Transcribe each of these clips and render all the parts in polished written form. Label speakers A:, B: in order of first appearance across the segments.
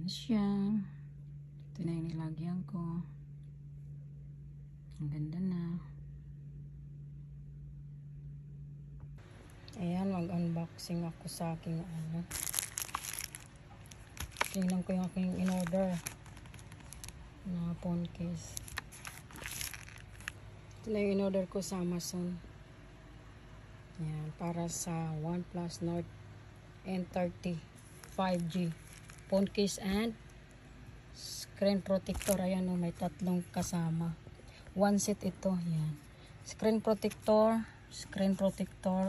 A: siya. Ito na yung nilagyan ko. Ang ganda na. Ayan, mag-unboxing ako sa aking ano. Tingnan ko yung aking in-order na phone case. Ito na yung in-order ko sa Amazon. Ayan, para sa OnePlus Nord N30 5G phone case and screen protector. Ayan o, may tatlong kasama. One set ito. Ayan. Screen protector.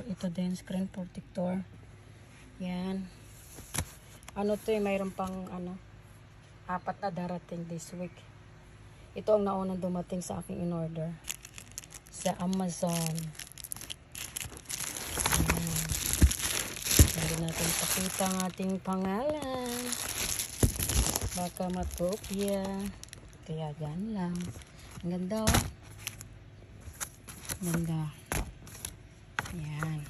A: Ito din, screen protector. Ayan. Ano to eh, mayroon pang ano, 4 na darating this week. Ito ang naunang dumating sa aking in-order sa Amazon. Ayan. Hindi natin pakita ang ating pangalan. Baka matopia. Kaya dyan lang. Ang ganda oh. Ganda. Ayan.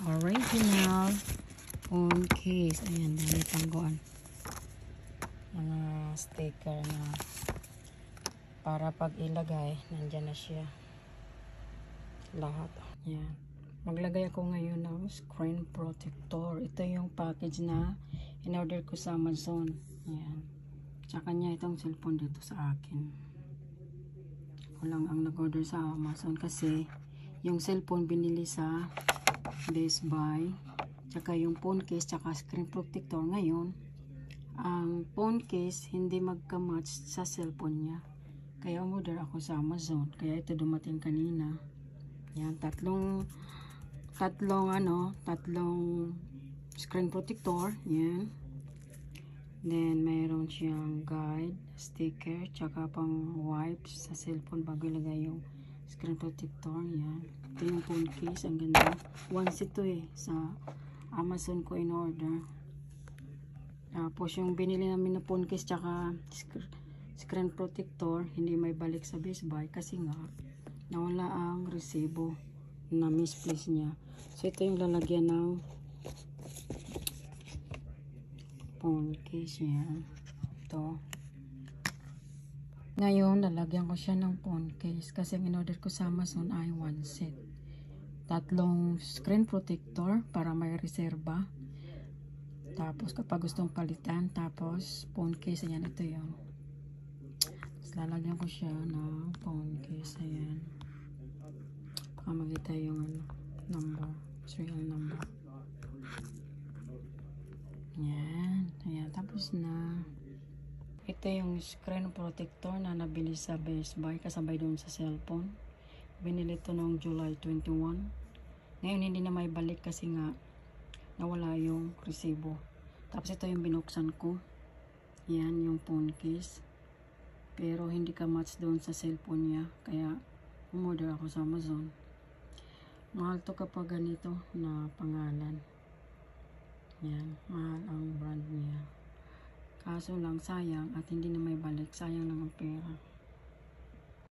A: Original phone case. Ayan, dami tangguan. Mga sticker na para pag ilagay, nandyan na siya. Lahat. Ayan. Maglagay ako ngayon ng screen protector. Ito yung package na in-order ko sa Amazon. Ayan. Tsaka niya itong cellphone dito sa akin. Ako lang ang nag-order sa Amazon kasi yung cellphone binili sa Best Buy. Tsaka yung phone case tsaka screen protector ngayon. Ang phone case hindi magka-match sa cellphone niya. Kaya umorder ako sa Amazon. Kaya ito dumating kanina. Ayan, tatlong screen protector. Ayan. Then, mayroon siyang guide, sticker, tsaka pang wipes sa cellphone bago ilagay yung screen protector. Yan. Ito yung phone case. Ang ganda. One set to eh. Sa Amazon ko in order. Tapos yung binili namin na phone case tsaka screen protector, hindi may balik sa Best Buy kasi nga nawala ang resibo na misplace niya. So, ito yung lalagyan ng phone case yan. Ito. Ngayon, lalagyan ko siya ng phone case kasi ang in-order ko sa Amazon ay one set. Tatlong screen protector para may reserba. Tapos, kapag gustong palitan, tapos phone case, ayan, ito yun. Tapos, lalagyan ko siya ng phone case, ayan. Baka makita yung number, serial number. Ayan. Ayan. Tapos na. Ito yung screen protector na nabili sa Best Buy. Kasabay doon sa cellphone. Binili ito noong July 21. Ngayon hindi na may balik kasi nga nawala yung resibo. Tapos ito yung binuksan ko. Ayan yung phone case. Pero hindi ka match doon sa cellphone niya. Kaya umorder ako sa Amazon. Mahal to kapag ganito na pangalan. Yan, mahal ang brand niya. Kaso lang sayang at hindi na may balik. Sayang lang ang pera.